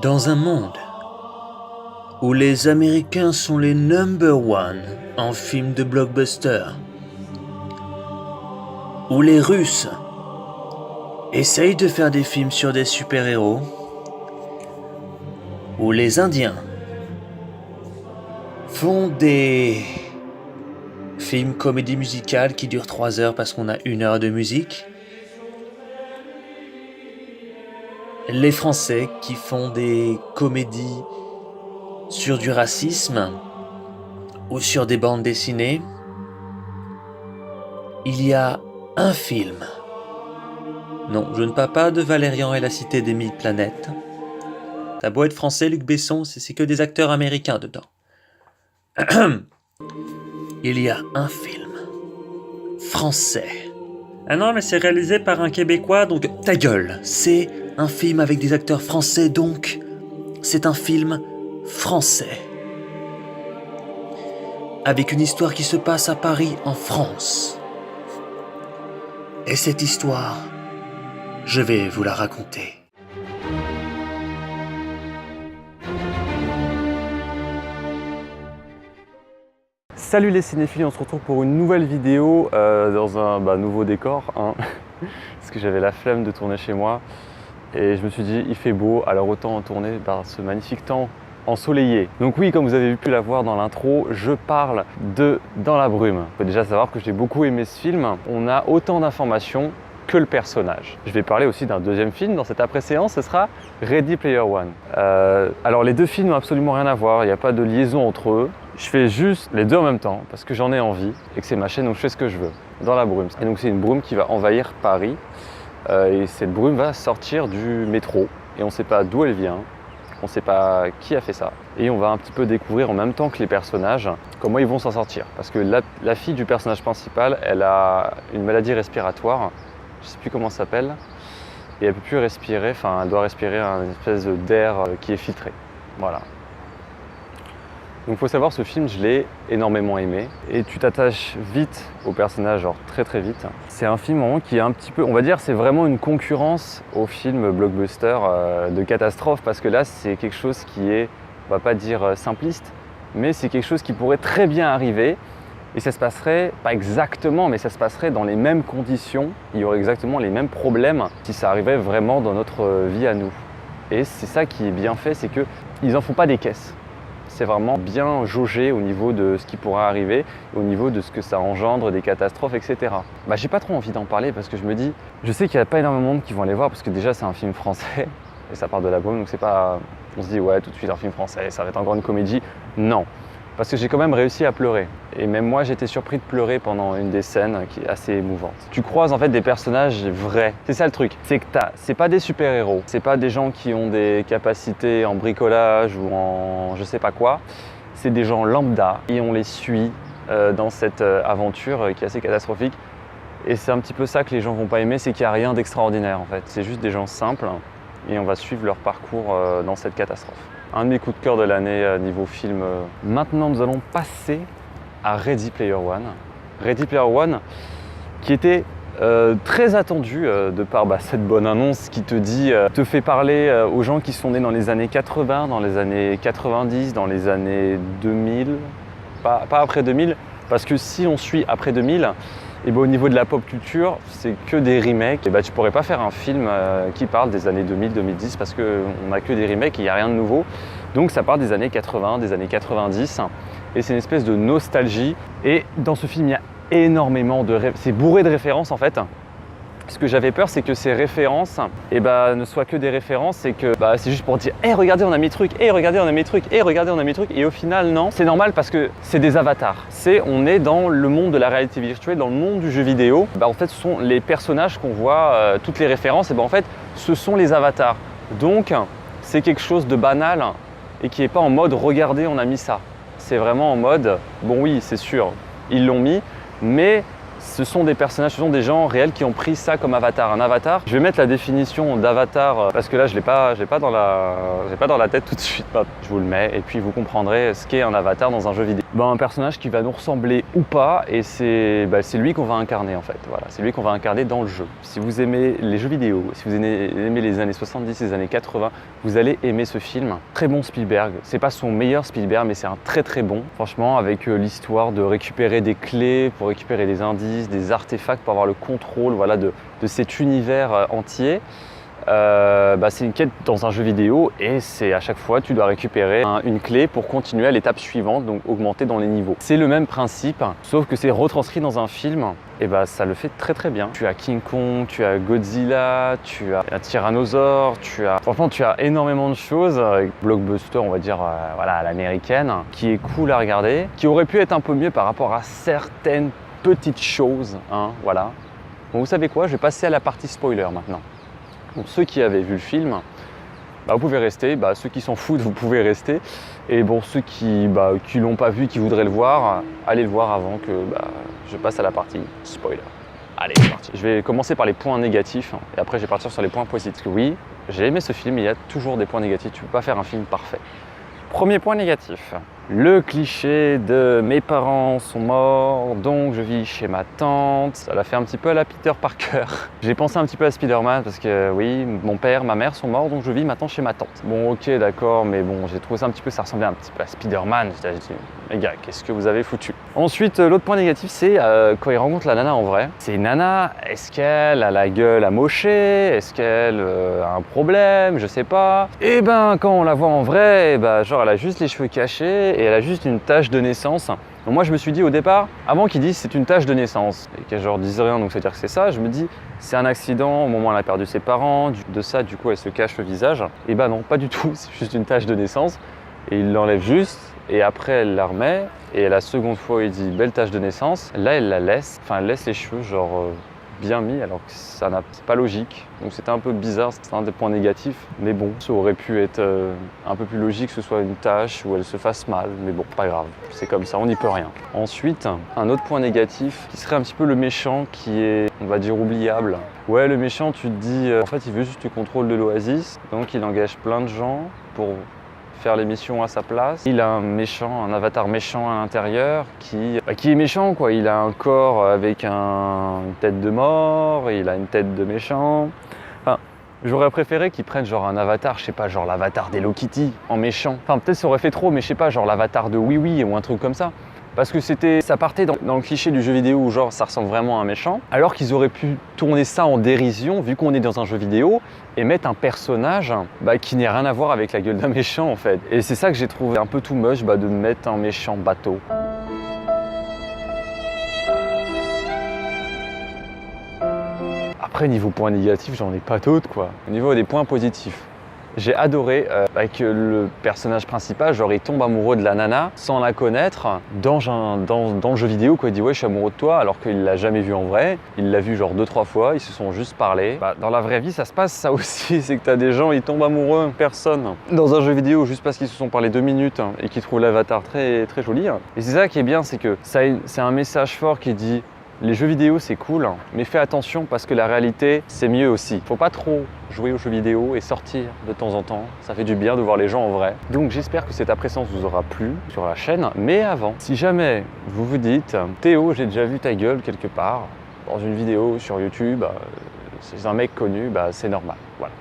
Dans un monde où les Américains sont les #1 en films de blockbuster, où les Russes essayent de faire des films sur des super-héros, où les Indiens font des films comédie musicale qui durent 3 heures parce qu'on a 1 heure de musique, les Français qui font des comédies sur du racisme ou sur des bandes dessinées, il y a un film. Non, je ne parle pas de Valérian et la cité des 1000 planètes. T'as beau être français, Luc Besson, c'est que des acteurs américains dedans. Il y a un film français. Ah non, mais c'est réalisé par un Québécois, donc ta gueule. C'est un film avec des acteurs français, donc c'est un film français. Avec une histoire qui se passe à Paris, en France. Et cette histoire, je vais vous la raconter. Salut les cinéphiles, on se retrouve pour une nouvelle vidéo dans un nouveau décor, hein, parce que j'avais la flemme de tourner chez moi et je me suis dit il fait beau, alors autant tourner par ce magnifique temps ensoleillé. Donc oui, comme vous avez pu la voir dans l'intro, je parle de Dans la brume. Il faut déjà savoir que j'ai beaucoup aimé ce film, on a autant d'informations que le personnage. Je vais parler aussi d'un deuxième film dans cette après-séance, ce sera Ready Player One. Alors les deux films n'ont absolument rien à voir, il n'y a pas de liaison entre eux. Je fais juste les deux en même temps parce que j'en ai envie et que c'est ma chaîne, donc je fais ce que je veux. Dans la brume. Et donc c'est une brume qui va envahir Paris et cette brume va sortir du métro et on ne sait pas d'où elle vient, on ne sait pas qui a fait ça. Et on va un petit peu découvrir en même temps que les personnages comment ils vont s'en sortir. Parce que la fille du personnage principal, elle a une maladie respiratoire, je ne sais plus comment ça s'appelle, et elle ne peut plus respirer, enfin elle doit respirer une espèce d'air qui est filtré. Voilà. Donc il faut savoir, ce film, je l'ai énormément aimé et tu t'attaches vite au personnage, genre très très vite. C'est un film vraiment qui est un petit peu, on va dire, c'est vraiment une concurrence au film blockbuster de catastrophe, parce que là c'est quelque chose qui est, on va pas dire simpliste, mais c'est quelque chose qui pourrait très bien arriver et ça se passerait, pas exactement, mais ça se passerait dans les mêmes conditions, il y aurait exactement les mêmes problèmes si ça arrivait vraiment dans notre vie à nous. Et c'est ça qui est bien fait, c'est qu'ils n'en font pas des caisses. C'est vraiment bien jaugé au niveau de ce qui pourrait arriver, au niveau de ce que ça engendre, des catastrophes, etc. J'ai pas trop envie d'en parler parce que je me dis, je sais qu'il n'y a pas énormément de monde qui vont aller voir parce que déjà c'est un film français et ça part de la brume, donc c'est pas, on se dit ouais tout de suite un film français, ça va être encore une comédie. Non, parce que j'ai quand même réussi à pleurer. Et même moi j'étais surpris de pleurer pendant une des scènes qui est assez émouvante. Tu croises en fait des personnages vrais, c'est ça le truc, c'est que c'est pas des super-héros, c'est pas des gens qui ont des capacités en bricolage ou en je sais pas quoi, c'est des gens lambda et on les suit dans cette aventure qui est assez catastrophique. Et c'est un petit peu ça que les gens vont pas aimer, c'est qu'il n'y a rien d'extraordinaire en fait, c'est juste des gens simples et on va suivre leur parcours dans cette catastrophe. Un de mes coups de cœur de l'année niveau film. Maintenant nous allons passer à Ready Player One. Ready Player One qui était très attendu de par cette bonne annonce qui te fait parler aux gens qui sont nés dans les années 80, dans les années 90, dans les années 2000, pas après 2000, parce que si on suit après 2000, et au niveau de la pop culture, c'est que des remakes. Et tu pourrais pas faire un film qui parle des années 2000-2010 parce qu'on n'a que des remakes et il n'y a rien de nouveau. Donc ça part des années 80, des années 90 et c'est une espèce de nostalgie. Et dans ce film, il y a énormément de c'est bourré de références en fait. Ce que j'avais peur, c'est que ces références ne soient que des références, c'est que c'est juste pour dire « Hey, regardez, on a mis truc, hey, regardez, on a mis truc, hey, regardez, on a mis truc » et au final, non. C'est normal parce que c'est des avatars. On est dans le monde de la réalité virtuelle, dans le monde du jeu vidéo. En fait, ce sont les personnages qu'on voit, toutes les références, en fait, ce sont les avatars. Donc, c'est quelque chose de banal et qui n'est pas en mode « Regardez, on a mis ça ». C'est vraiment en mode « Bon oui, c'est sûr, ils l'ont mis, mais… » Ce sont des personnages, ce sont des gens réels qui ont pris ça comme avatar. Un avatar, je vais mettre la définition d'avatar parce que là je l'ai pas dans la tête tout de suite. Je vous le mets et puis vous comprendrez ce qu'est un avatar dans un jeu vidéo. un personnage qui va nous ressembler ou pas, et c'est lui qu'on va incarner en fait. Voilà, c'est lui qu'on va incarner dans le jeu. Si vous aimez les jeux vidéo, si vous aimez les années 70, les années 80, vous allez aimer ce film. Très bon Spielberg. C'est pas son meilleur Spielberg, mais c'est un très très bon. Franchement, avec l'histoire de récupérer des clés pour récupérer des indices, des artefacts pour avoir le contrôle, voilà, de cet univers entier. C'est une quête dans un jeu vidéo et c'est à chaque fois tu dois récupérer une clé pour continuer à l'étape suivante, donc augmenter dans les niveaux. C'est le même principe, sauf que c'est retranscrit dans un film et ça le fait très très bien. Tu as King Kong, tu as Godzilla, tu as un tyrannosaure, franchement tu as énormément de choses. Blockbuster, on va dire à l'américaine, qui est cool à regarder, qui aurait pu être un peu mieux par rapport à certaines petites choses, voilà. Bon, vous savez quoi, je vais passer à la partie spoiler maintenant. Bon, ceux qui avaient vu le film, vous pouvez rester. Ceux qui s'en foutent, vous pouvez rester. Et bon, ceux qui l'ont pas vu, qui voudraient le voir, allez le voir avant que je passe à la partie spoiler. Allez, c'est parti. Je vais commencer par les points négatifs et après je vais partir sur les points positifs. Parce que oui, j'ai aimé ce film, mais il y a toujours des points négatifs. Tu ne peux pas faire un film parfait. Premier point négatif. Le cliché de mes parents sont morts, donc je vis chez ma tante. Ça l'a fait un petit peu à la Peter Parker. J'ai pensé un petit peu à Spider-Man parce que oui, mon père, ma mère sont morts, donc je vis maintenant chez ma tante. Bon, ok, d'accord, mais bon, j'ai trouvé ça ça ressemblait un petit peu à Spider-Man. J'ai dit, les gars, qu'est-ce que vous avez foutu? Ensuite, l'autre point négatif, c'est quand il rencontre la nana en vrai. C'est une nana, est-ce qu'elle a la gueule amochée? Est-ce qu'elle a un problème? Je sais pas. Et quand on la voit en vrai, genre elle a juste les cheveux cachés et elle a juste une tache de naissance. Donc moi je me suis dit au départ, avant qu'ils disent c'est une tache de naissance et qu'elle genre dise rien donc ça veut dire que c'est ça, je me dis c'est un accident au moment où elle a perdu ses parents, de ça du coup elle se cache le visage. Et non, pas du tout, c'est juste une tache de naissance et il l'enlève juste et après elle la remet et la seconde fois il dit belle tache de naissance, là elle la laisse, elle laisse les cheveux genre bien mis alors que c'est pas logique. Donc c'était un peu bizarre, c'est un des points négatifs. Mais bon, ça aurait pu être un peu plus logique que ce soit une tâche ou elle se fasse mal. Mais bon, pas grave, c'est comme ça, on n'y peut rien. Ensuite, un autre point négatif qui serait un petit peu le méchant qui est, on va dire, oubliable. Ouais, le méchant, tu te dis, en fait il veut juste du contrôle de l'Oasis. Donc il engage plein de gens pour faire les missions à sa place. Il a un avatar méchant à l'intérieur qui est méchant quoi. Il a un corps avec une tête de mort, il a une tête de méchant. J'aurais préféré qu'ils prennent genre un avatar, je sais pas, genre l'avatar d'Hello Kitty en méchant. Peut-être ça aurait fait trop, mais je sais pas, genre l'avatar de Oui Oui ou un truc comme ça. Parce que ça partait dans le cliché du jeu vidéo où genre ça ressemble vraiment à un méchant, alors qu'ils auraient pu tourner ça en dérision vu qu'on est dans un jeu vidéo et mettre un personnage qui n'a rien à voir avec la gueule d'un méchant en fait. Et c'est ça que j'ai trouvé un peu too much de mettre un méchant bateau. Après niveau points négatifs, j'en ai pas d'autres quoi. Au niveau des points positifs. J'ai adoré que le personnage principal, genre il tombe amoureux de la nana sans la connaître dans le jeu vidéo quoi. Il dit ouais je suis amoureux de toi alors qu'il l'a jamais vu en vrai. Il l'a vu genre 2-3 fois, ils se sont juste parlé. Dans la vraie vie ça se passe ça aussi, c'est que t'as des gens ils tombent amoureux, personne. Dans un jeu vidéo juste parce qu'ils se sont parlé 2 minutes et qu'ils trouvent l'avatar très, très joli. Et c'est ça qui est bien, c'est que c'est un message fort qui dit les jeux vidéo c'est cool, mais fais attention parce que la réalité c'est mieux aussi. Faut pas trop jouer aux jeux vidéo et sortir de temps en temps, ça fait du bien de voir les gens en vrai. Donc j'espère que cette présence vous aura plu sur la chaîne, mais avant, si jamais vous vous dites Théo j'ai déjà vu ta gueule quelque part dans une vidéo sur YouTube, c'est un mec connu, c'est normal, voilà.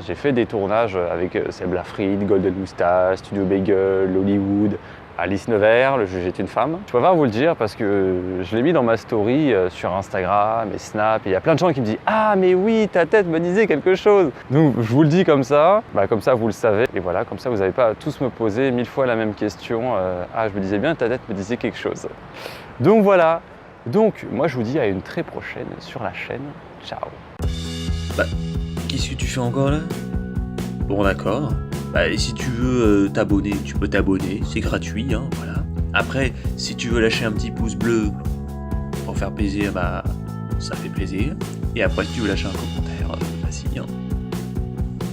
J'ai fait des tournages avec Seb Lafrite, Golden Moustache, Studio Bagel, Hollywood, Alice Nevers, Le juge est une femme. Je préfère vous le dire parce que je l'ai mis dans ma story sur Instagram et Snap. Et il y a plein de gens qui me disent « Ah mais oui, ta tête me disait quelque chose !» Donc je vous le dis comme ça vous le savez. Et voilà, comme ça vous n'avez pas à tous me poser 1000 fois la même question. Ah je me disais bien, ta tête me disait quelque chose. Donc voilà. Donc moi je vous dis à une très prochaine sur la chaîne. Ciao. Qu'est-ce que tu fais encore là? Bon d'accord. Et si tu veux t'abonner, tu peux t'abonner, c'est gratuit, voilà. Après, si tu veux lâcher un petit pouce bleu pour faire plaisir, ça fait plaisir. Et après, si tu veux lâcher un commentaire, vas-y.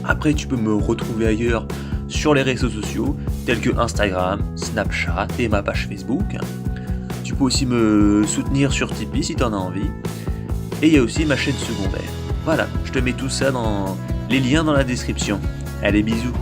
Après, tu peux me retrouver ailleurs sur les réseaux sociaux, tels que Instagram, Snapchat et ma page Facebook. Tu peux aussi me soutenir sur Tipeee si tu en as envie. Et il y a aussi ma chaîne secondaire. Voilà, je te mets tout ça dans les liens dans la description. Allez, bisous.